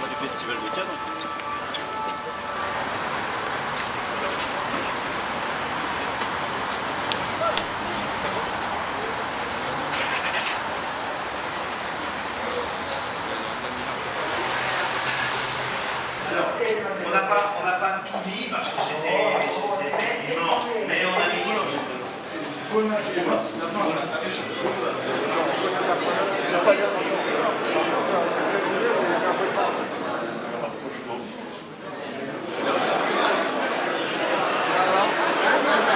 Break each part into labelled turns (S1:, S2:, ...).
S1: du Festival de Cannes.
S2: Alors, on n'a pas tout mis parce que c'était effectivement, mais on a mis.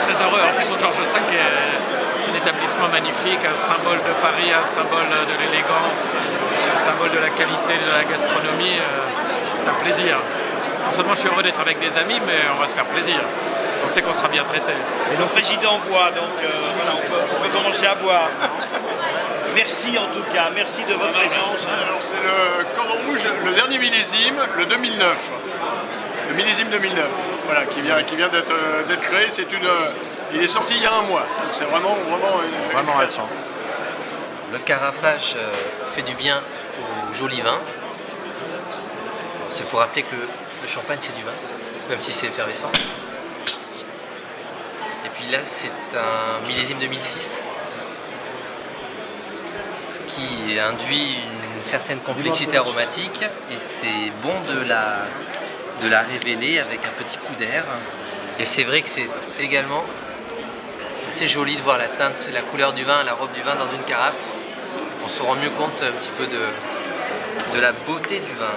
S3: Très heureux. En plus, au Georges V, qui est un établissement magnifique, un symbole de Paris, un symbole de l'élégance, un symbole de la qualité de la gastronomie. C'est un plaisir. Non seulement je suis heureux d'être avec des amis, mais on va se faire plaisir. Parce qu'on sait qu'on sera bien traité.
S2: Et le président boit, donc voilà, on peut commencer à boire. Merci en tout cas, merci de votre présence.
S4: Alors c'est le Cordon Rouge, le dernier millésime, le 2009. Le millésime 2009, voilà, qui vient d'être créé. Il est sorti il y a un mois, donc c'est vraiment
S3: récent.
S5: Le carafage fait du bien au joli vin. C'est pour rappeler que le champagne c'est du vin, même si c'est effervescent. Et puis là c'est un millésime 2006, ce qui induit une certaine complexité aromatique et c'est bon de la révéler avec un petit coup d'air. Et c'est vrai que c'est également assez joli de voir la teinte, la couleur du vin, la robe du vin dans une carafe. On se rend mieux compte un petit peu de la beauté du vin.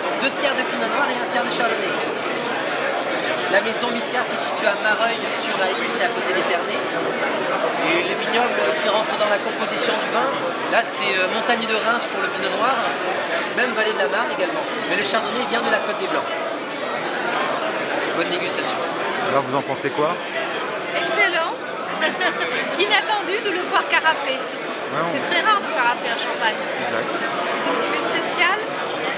S6: Donc 2 tiers de pinot noir et 1 tiers de chardonnay. La maison Midgard se situe à Mareuil-sur-Aille, c'est à côté d'Épernay. Et les vignobles qui rentrent dans la composition du vin, là c'est Montagny de Reims pour le pinot noir, même Vallée de la Marne également. Mais le chardonnay vient de la Côte des Blancs. Bonne dégustation.
S7: Alors vous en pensez quoi?
S8: Excellent. Inattendu de le voir carafé surtout. C'est très rare de carafer un champagne. C'est une cuvée spéciale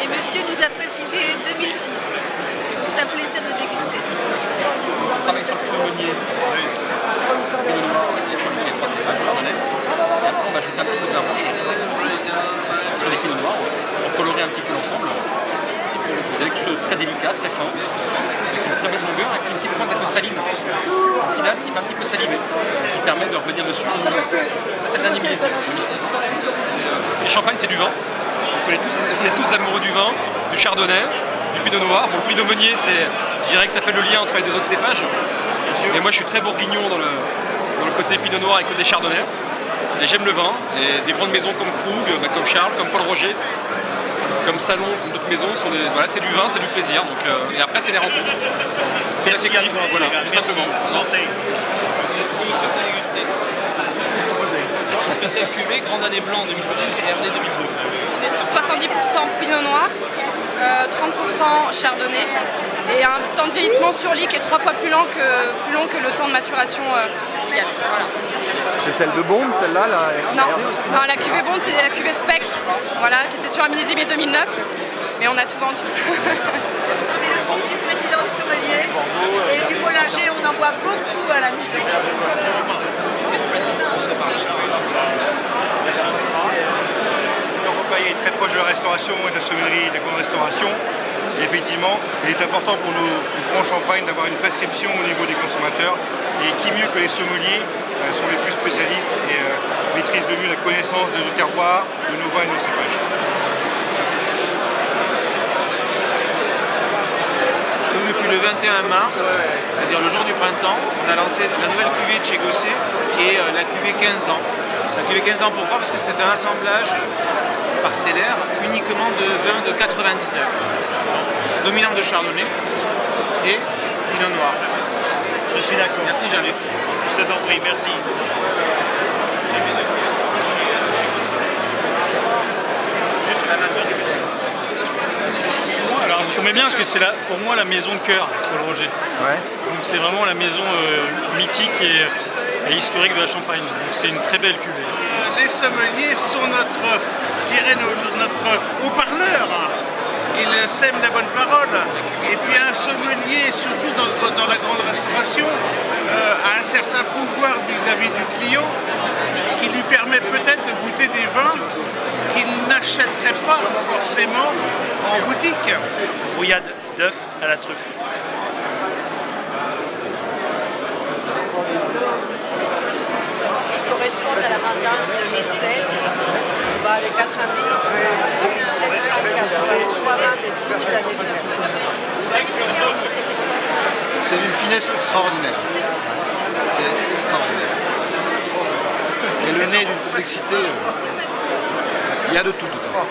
S8: et monsieur nous a précisé 2006. Donc c'est un plaisir de déguster.
S3: On travaille sur le pinot meunier. Les 3 cépages chardonnay. Et après on va jeter un peu de vin rouge sur les pinots noirs pour colorer un petit peu l'ensemble. Et puis vous avez quelque chose de très délicat, très fin, avec une très belle longueur, avec une petite pointe de salive au final qui fait un petit peu saliver, ce qui permet de revenir dessus. Ça c'est le dernier millésime, 2006. Les champagnes c'est du vin. On est tous amoureux du vin, du chardonnay, du pinot noir. Bon, le pinot meunier, je dirais que ça fait le lien entre les deux autres cépages. Et moi je suis très bourguignon dans le côté pinot noir et côté chardonnay. Et j'aime le vin, et des grandes maisons comme Krug, comme Charles, comme Paul Roger, comme Salon, comme d'autres maisons, voilà, c'est du vin, c'est du plaisir. Donc, et après c'est des rencontres. C'est l'affectif, voilà, tout simplement.
S2: Santé.
S9: Est-ce que vous souhaitez déguster? Spécial cuvée, Grande Année Blanc 2005 et RD 2002.
S8: On est sur 70% pinot noir, 30% chardonnay et un temps de vieillissement sur lit qui est 3 fois plus long que le temps de maturation légal.
S7: C'est celle de Bonde, celle-là
S8: Non, la cuvée Bonde c'est la cuvée Spectre, voilà, qui était sur un millésime 2009, mais on a tout vendu.
S10: Fils du président des sommeliers et du boulanger, on en boit beaucoup à la maison.
S2: Merci. Le repas est très proche de la restauration et de la sommellerie et de la grande restauration. Et effectivement, il est important pour nos grands champagnes d'avoir une prescription au niveau des consommateurs. Et qui mieux que les sommeliers sont les plus spécialistes et maîtrisent le mieux la connaissance du terroir, de nos vins et de nos cépages.
S9: Nous, depuis le 21 mars, c'est-à-dire le jour du printemps, on a lancé la nouvelle cuvée de chez Gosset, qui est la cuvée 15 ans. La cuvée 15 ans, pourquoi? Parce que c'est un assemblage parcellaire uniquement de vins de 99. Donc, dominante de chardonnay et pinot noir.
S2: Je suis d'accord.
S9: Merci Jean-Luc.
S2: Je t'en prie, merci. Juste la nature du vaisseau.
S1: Alors vous tombez bien parce que c'est pour moi la maison de cœur, Paul Roger.
S7: Ouais.
S1: Donc c'est vraiment la maison mythique et historique de la Champagne. Donc c'est une très belle cuvée.
S4: Les sommeliers sont notre haut-parleur. Ils sèment la bonne parole. Et puis un sommelier, surtout dans la grande restauration, a un certain pouvoir vis-à-vis du client qui lui permet peut-être de goûter des vins qu'il n'achèterait pas forcément en boutique.
S11: Brouillade d'œufs à la truffe.
S10: Correspondent à la vendange 2007. On va avec 90, 2783 ventes et 12 à 2009.
S12: C'est d'une finesse extraordinaire. C'est extraordinaire. Et le nez d'une complexité, il y a de tout dedans.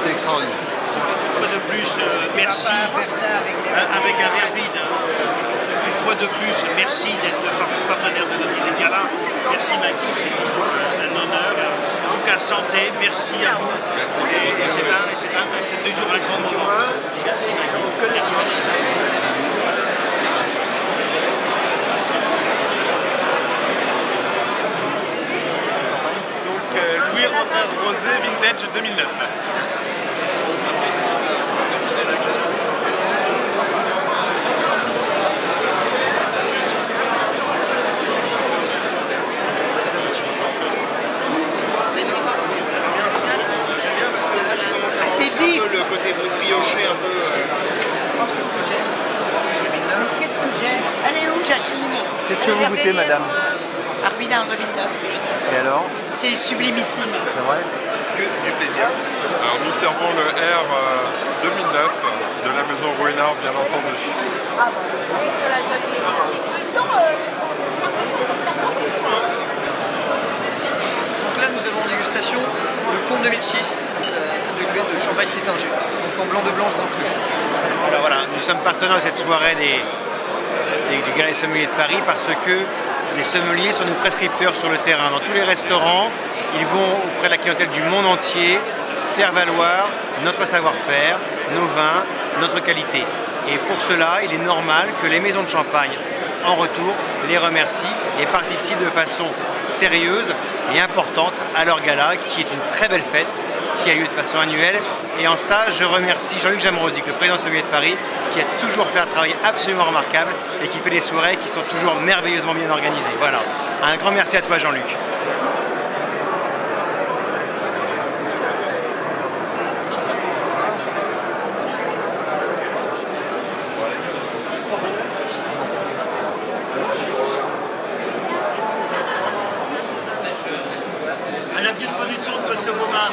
S12: C'est extraordinaire.
S4: Une fois de plus, merci. Avec un verre vide. Une fois de plus, merci d'être partenaire de notre idée de gala. Merci Maggie, c'est toujours un honneur. En tout cas, santé, merci à vous. Et c'est toujours un grand moment. Merci Maggie. Merci Maggie.
S13: Louis Rosé Vintage 2009.
S10: C'est vif.
S12: Le côté brioché un peu.
S10: Qu'est-ce que j'aime? Elle est où, Jacqueline?
S7: Qu'est-ce que vous goûtez, madame?
S10: Arbina en 2009.
S7: Et alors?
S10: C'est sublimissime.
S7: C'est vrai?
S13: Que du plaisir. Alors nous servons le R 2009 de la maison Ruinard, bien entendu.
S14: Donc là nous avons en dégustation le Comte 2006, tête de cuvée de champagne Tétinger, donc en blanc de blanc grand cru.
S15: Alors voilà, nous sommes partenaires de cette soirée du Gala des sommeliers de Paris parce que les sommeliers sont nos prescripteurs sur le terrain. Dans tous les restaurants, ils vont auprès de la clientèle du monde entier faire valoir notre savoir-faire, nos vins, notre qualité. Et pour cela, il est normal que les maisons de champagne, en retour, les remercient et participent de façon sérieuse et importante à leur gala, qui est une très belle fête, qui a lieu de façon annuelle. Et en ça, je remercie Jean-Luc Jamrosic, le président sommelier de Paris, qui a toujours fait un travail absolument remarquable et qui fait des soirées qui sont toujours merveilleusement bien organisées. Voilà. Un grand merci à toi, Jean-Luc.
S4: À la disposition de M. Baumard.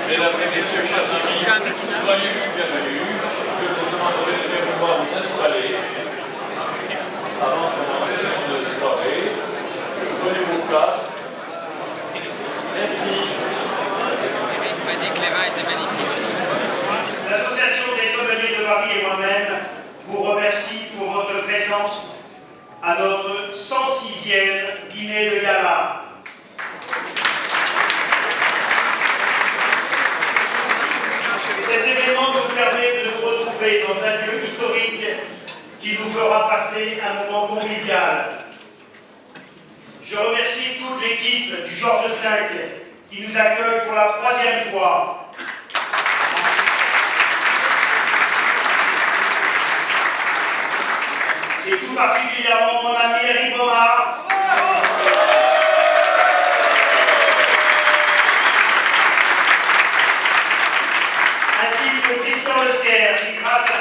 S16: Mesdames et messieurs, chers amis, soyez bienvenus. Je vous demanderai de bien pouvoir vous installer avant de commencer cette soirée. Prenez vos places. Merci.
S3: Il m'a dit que les vins étaient magnifiques.
S17: L'Association des sommeliers de Paris et moi-même vous remercie pour votre présence à notre 106e dîner de gala. Cet événement nous permet de nous retrouver dans un lieu historique qui nous fera passer un moment convivial. Je remercie toute l'équipe du Georges V qui nous accueille pour la 3e fois. Et tout particulièrement mon ami Eric Baumard. Ainsi que Christian Lesquer, qui grâce à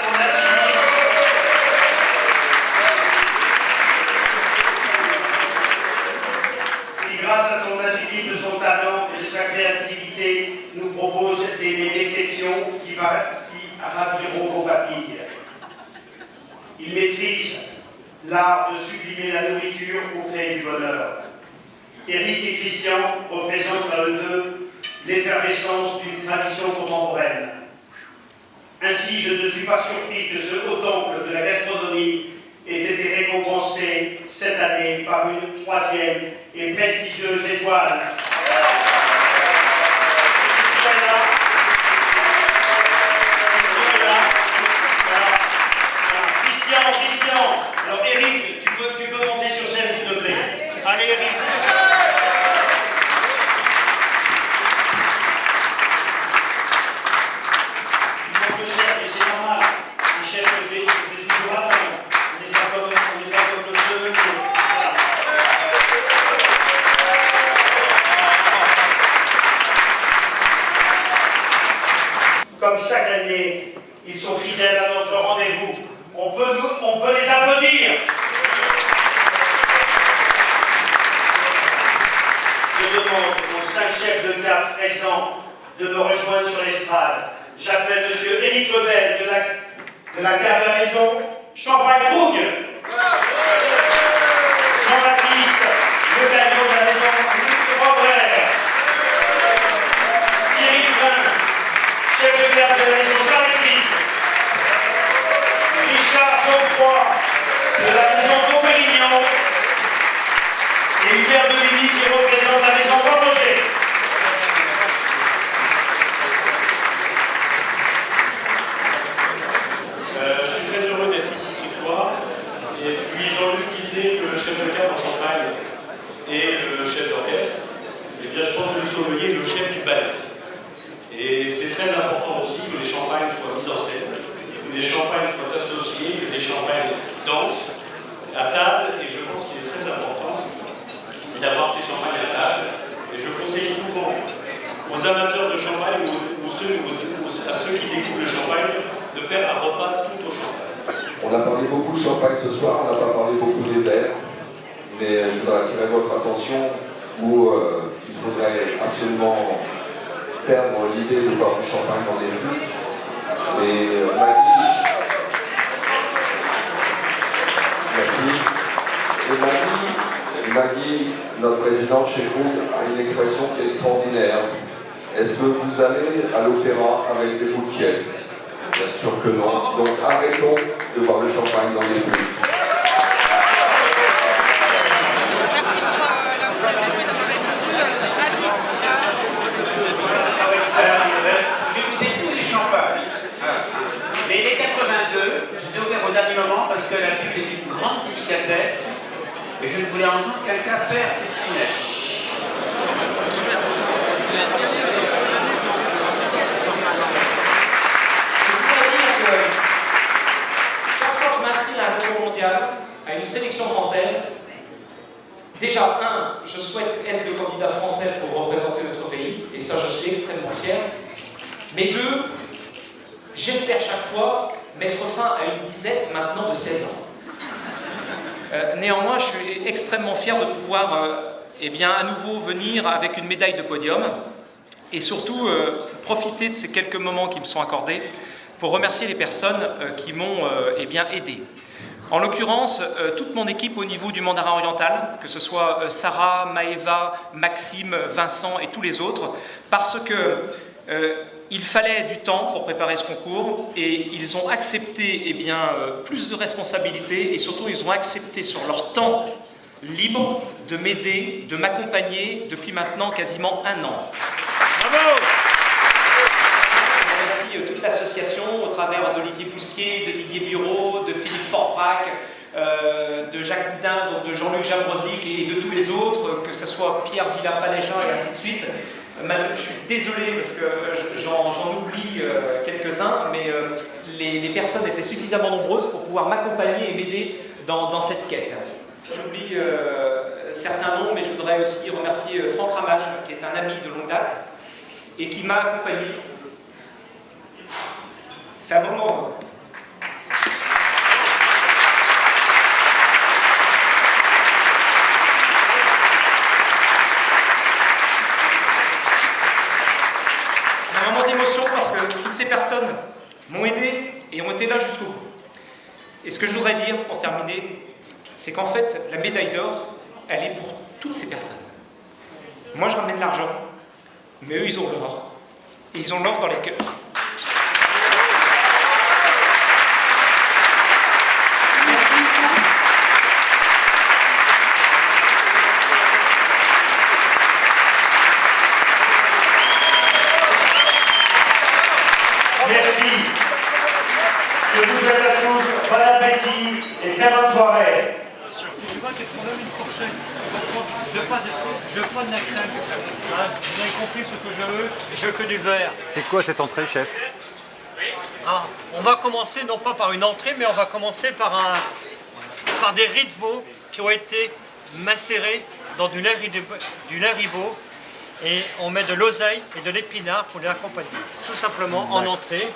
S17: son agilité de son talent et de sa créativité, nous propose des mets d'exception qui raviront vos papilles. Il maîtrise l'art de sublimer la nourriture pour créer du bonheur. Eric et Christian représentent à eux deux l'effervescence d'une tradition contemporaine. Ainsi, je ne suis pas surpris que ce haut temple de la gastronomie ait été récompensé cette année par une 3e et prestigieuse étoile. comme chaque année, ils sont fidèles à notre rendez-vous. On peut les applaudir. Je demande aux 5 chefs de CAF présents de me rejoindre sur l'estrade. J'appelle M. Éric Lebel de la gare de la Maison Champagne-Trougne. Jean-Baptiste Le Gagnon de la Maison Robert. Cyril Brun, chef de gare de la Maison Charlexy. Richard Geoffroy de la Maison Beaupérignon. Et Hubert Devilly qui représente la Maison Roger.
S18: Je suis très heureux d'être ici ce soir. Et puis Jean-Luc disait que le chef de cave en Champagne et le chef d'orchestre, eh bien je pense que le sommelier est le chef du ballet. Et c'est très important aussi que les champagnes soient mises en scène, que les champagnes soient associées, que les champagnes dansent à table. Et je pense qu'il est très important d'avoir ces champagnes à table. Et je conseille souvent aux amateurs de champagne ou à ceux qui découvrent le champagne de faire un repas tout au champagne.
S19: On a parlé beaucoup de champagne ce soir, on n'a pas parlé beaucoup des verres, mais je voudrais attirer votre attention où il faudrait absolument perdre l'idée de boire du champagne dans des flûtes. Et Maggie, notre présidente chez Krug, a une expression qui est extraordinaire. Est-ce que vous allez à l'opéra avec des bouts de pièces? Bien sûr que non. Donc arrêtons de boire le champagne dans les flûtes.
S8: Merci pour l'invitation et d'avoir répondu.
S17: J'ai goûté tous les champagnes. Mais les 82, je les ai ouverts au dernier moment parce que la bulle est d'une grande délicatesse et je ne voulais en aucun cas perdre cette finesse.
S20: À une sélection française, déjà, je souhaite être le candidat français pour représenter notre pays, et ça, je suis extrêmement fier. Mais 2, j'espère chaque fois mettre fin à une disette maintenant de 16 ans. Néanmoins, je suis extrêmement fier de pouvoir à nouveau venir avec une médaille de podium, et surtout profiter de ces quelques moments qui me sont accordés pour remercier les personnes qui m'ont aidé. En l'occurrence, toute mon équipe au niveau du Mandarin oriental, que ce soit Sarah, Maëva, Maxime, Vincent et tous les autres, parce que il fallait du temps pour préparer ce concours et ils ont accepté plus de responsabilités et surtout ils ont accepté sur leur temps libre de m'aider, de m'accompagner depuis maintenant quasiment 1 an. Bravo! Toute l'association au travers d'Olivier Boussier, de Didier Bureau, de Philippe Forbrac, de Jacques Boudin, donc de Jean-Luc Jabrosic et de tous les autres, que ce soit Pierre Villard-Palégin et ainsi de suite. Je suis désolé parce que j'en oublie quelques-uns, mais les personnes étaient suffisamment nombreuses pour pouvoir m'accompagner et m'aider dans cette quête. J'oublie certains noms, mais je voudrais aussi remercier Franck Ramage, qui est un ami de longue date et qui m'a accompagné. C'est un moment. C'est un moment d'émotion parce que toutes ces personnes m'ont aidé et ont été là jusqu'au bout. Et ce que je voudrais dire pour terminer, c'est qu'en fait, la médaille d'or, elle est pour toutes ces personnes. Moi, je ramène l'argent, mais eux, ils ont l'or. Et ils ont l'or dans les cœurs.
S17: Merci. Je vous souhaite à tous bon appétit et très bonne soirée.
S1: Si je vois qu'elles sont là une fourchette, je veux pas de la claque. Vous avez compris ce que je veux, je veux que du verre.
S7: C'est quoi cette entrée, chef?
S14: On va commencer non pas par une entrée, mais on va commencer par des riz de veau qui ont été macérés dans du lait ribot
S21: et on met de l'oseille et de l'épinard pour les accompagner, tout simplement en entrée.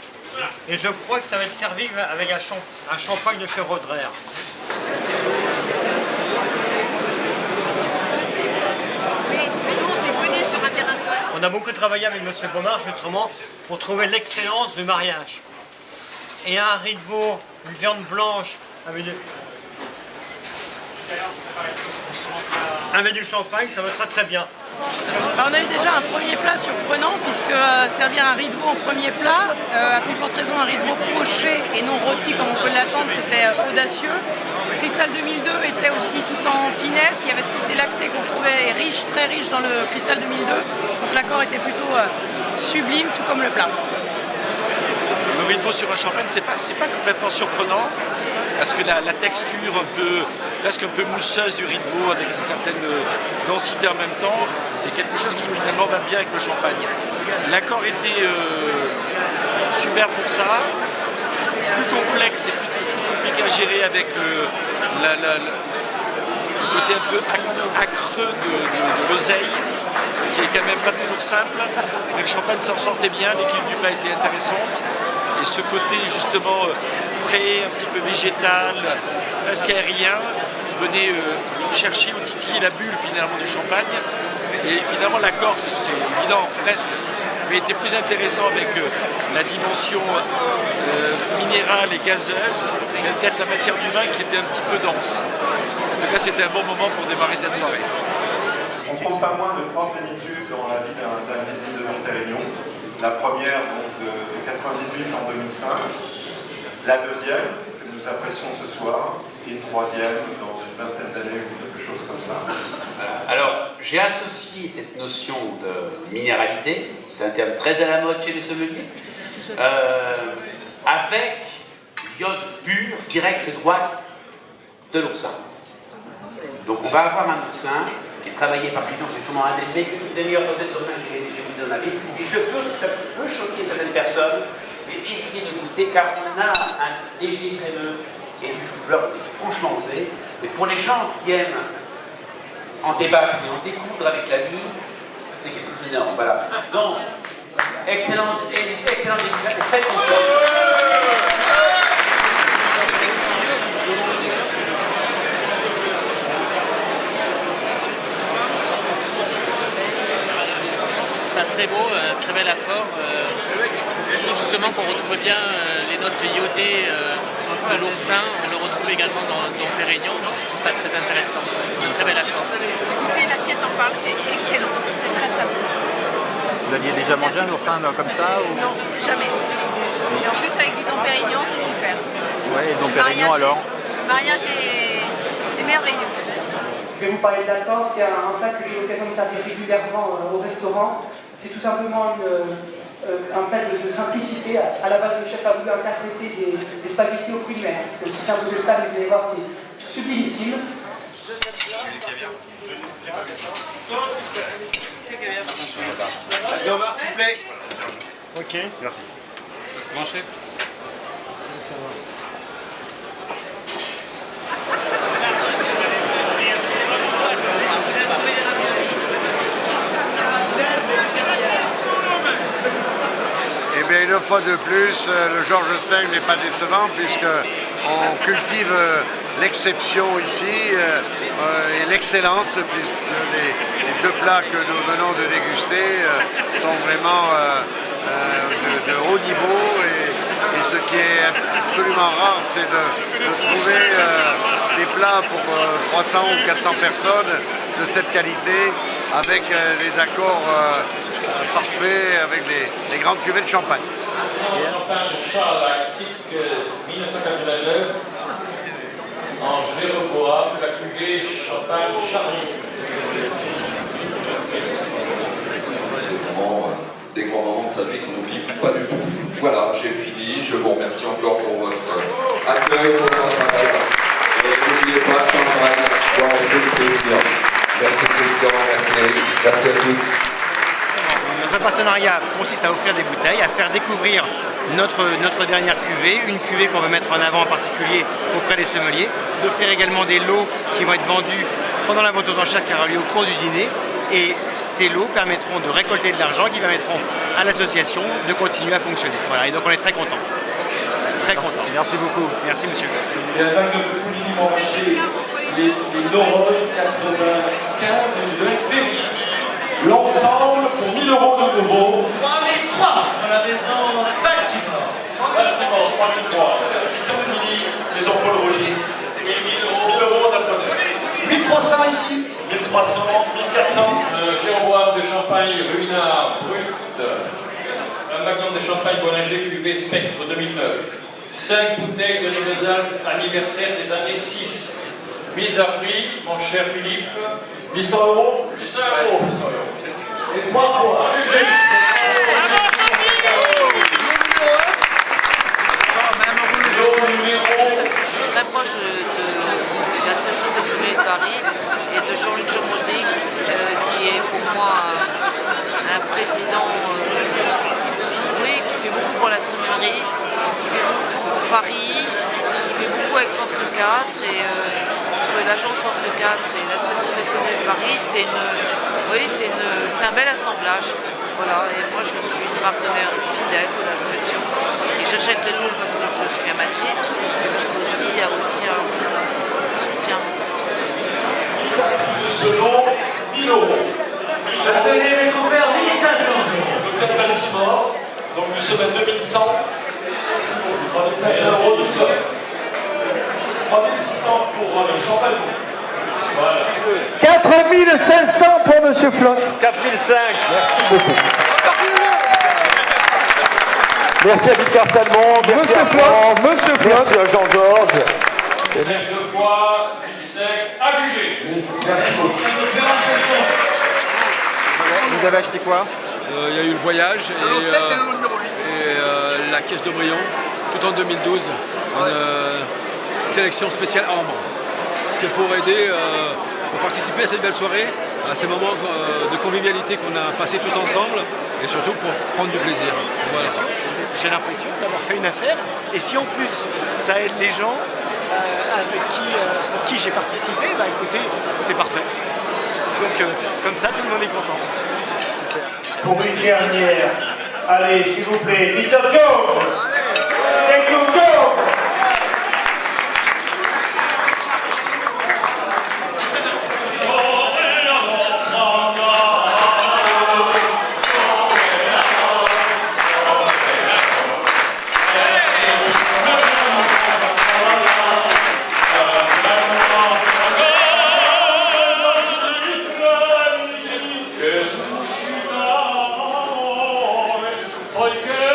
S21: Et je crois que ça va être servi avec un champagne de chez Roderer.
S10: Mais nous, on s'est connus sur un terrain de golf.
S21: On a beaucoup travaillé avec M. Baumard justement pour trouver l'excellence du mariage. Et un riz de veau, une viande blanche avec du champagne, ça va très très bien.
S22: On a eu déjà un premier plat surprenant puisque servir un riz de veau en premier plat, à plus forte raison un riz de veau poché et non rôti comme on peut l'attendre, c'était audacieux. Le Cristal 2002 était aussi tout en finesse, il y avait ce côté lacté qu'on trouvait riche, très riche dans le Cristal 2002, donc l'accord était plutôt sublime, tout comme le plat.
S4: Le riz de veau sur un champagne, c'est pas complètement surprenant, parce que la texture presque un peu mousseuse du riz de veau avec une certaine densité en même temps, est quelque chose qui finalement va bien avec le champagne. L'accord était super pour ça, plus complexe et plus compliqué à gérer avec le côté un peu accreux de l'oseille, qui est quand même pas toujours simple, mais le champagne s'en sortait bien, l'équilibre du plat était intéressante, et ce côté justement frais, un petit peu végétal, presque aérien, venait chercher ou titiller la bulle finalement du champagne. Et finalement l'accord, c'est évident presque, mais était plus intéressant avec la dimension minérale et gazeuse, peut-être la matière du vin qui était un petit peu dense. En tout cas, c'était un bon moment pour démarrer cette soirée.
S23: On compte pas moins de 3 plénitudes dans la vie d'un visite de Montpérignon. La première, donc, de 98 en 2005. La deuxième, que nous apprécions ce soir. Et une troisième, dans une vingtaine d'années ou quelque chose comme ça.
S24: Alors, j'ai associé cette notion de minéralité, c'est un terme très à la mode chez les sommeliers, avec l'iode pur, direct, droite de l'oursin. Donc on va avoir un oursin qui est travaillé par Christian, c'est sûrement un des meilleurs recettes d'oursin que j'ai goûté dans la vie. Il se peut que ça peut choquer certaines personnes, mais essayez de goûter car on a un léger crémeux et du chou-fleur franchement osé. Et pour les gens qui aiment en débattre et en découdre avec la vie, c'est quelque chose d'énorme. Voilà. Donc, excellente découverte et très confiante.
S25: Ça très beau, très bel accord. Justement qu'on retrouve bien les notes iodées de l'oursin, on le retrouve également dans Pérignon, donc je trouve ça très intéressant. Un très bel accord.
S10: Écoutez, l'assiette en parle, c'est excellent, c'est très très bon.
S7: Vous aviez déjà mangé un oursin comme ça ou...
S10: Non, jamais. Et en plus avec du Dom Pérignon, c'est super.
S7: Ouais, et Dom Pérignon alors
S10: Le mariage est merveilleux.
S26: Je vais vous parler de l'accord, c'est un plat que j'ai l'occasion de servir régulièrement au restaurant. C'est tout simplement un plat de simplicité. À la base, le chef a voulu interpréter des spaghettis aux fruits de mer. C'est aussi simple que ça, mais vous allez voir, c'est sublimissime.
S4: Omar, s'il vous plaît.
S21: Ok.
S4: Merci.
S3: Ça se manchait.
S12: Eh bien, une fois de plus, le Georges V n'est pas décevant puisqu'on cultive l'exception ici et l'excellence, puisque les deux plats que nous venons de déguster sont vraiment de haut niveau et ce qui est absolument rare, c'est de trouver des plats pour 300 ou 400 personnes de cette qualité avec des accords parfaits avec des grandes cuvées de champagne.
S18: Champagne de Charles à Sic 1989 en Gérobois, la cuvée Champagne Charlie.
S19: Des grands moments de sa vie qu'on n'oublie pas du tout. Voilà, j'ai fini. Je vous remercie encore pour votre accueil, concentration. Et n'oubliez pas, champagne, on fait du plaisir. Merci Christian, merci Eric, merci à tous.
S15: Notre partenariat consiste à offrir des bouteilles, à faire découvrir notre dernière cuvée, une cuvée qu'on veut mettre en avant en particulier auprès des sommeliers, d'offrir également des lots qui vont être vendus pendant la vente aux enchères qui aura lieu au cours du dîner. Et ces lots permettront de récolter de l'argent qui permettront à l'association de continuer à fonctionner. Voilà, et donc on est très content. Très content.
S7: Merci beaucoup.
S15: Merci monsieur.
S16: Et un acte de dimanche, les Norol 95 et le Péry. L'ensemble pour 1000 € de nouveau.
S4: 3003 pour la maison Baltimore.
S16: Baltimore, 3003.
S4: Maison Paul Roger.
S16: 1000 € d'appreneur.
S4: 1300 ici.
S16: 1300, 1400. Jéroboam de Champagne, Ruinard, Brut. Un magnum de Champagne Bollinger, cuvée Spectre 2009. 5 bouteilles de Rivesaltes anniversaire des années 6. Mise à prix, mon cher Philippe.
S4: 800 €.
S16: 800 €.
S4: Et 3 fois.
S2: Je suis très proche de l'association des sommeliers de Paris et de Jean-Luc Jomosic, qui est pour moi un président qui fait beaucoup pour la sommellerie, qui fait beaucoup pour Paris, qui fait beaucoup avec Force 4 et entre l'agence Force 4 et l'association des sommeliers de Paris, c'est un bel assemblage. Voilà, et moi je suis une partenaire fidèle de l'association et j'achète les lots parce que je suis amatrice et parce qu'il y a aussi un soutien.
S16: Selon 1000 €.
S4: La télé récupère 1500 €.
S16: Le Cap Baltimore, donc nous sommes à 2100. 3500 € nous sommes. 3600 pour le champagne. Voilà.
S4: 4500 pour Monsieur Flotte.
S7: 4005.
S4: Merci beaucoup. Merci à Victor Salmon, merci à Florence, merci à Jean-Georges.
S16: 5 fois, 1005, à juger.
S4: Merci beaucoup.
S7: Vous avez acheté quoi?
S5: Il y a eu le voyage et la caisse de Brion, tout en 2012, une sélection spéciale Ambre. C'est pour aider, pour participer à cette belle soirée, à ces moments de convivialité qu'on a passés tous ensemble et surtout pour prendre du plaisir. Voilà.
S14: J'ai l'impression d'avoir fait une affaire et si en plus ça aide les gens pour qui j'ai participé, bah écoutez, c'est parfait. Donc comme ça tout le monde est content.
S17: Pour une dernière, allez s'il vous plaît, Mr. Joe. Thank you, Joe.
S16: Poiché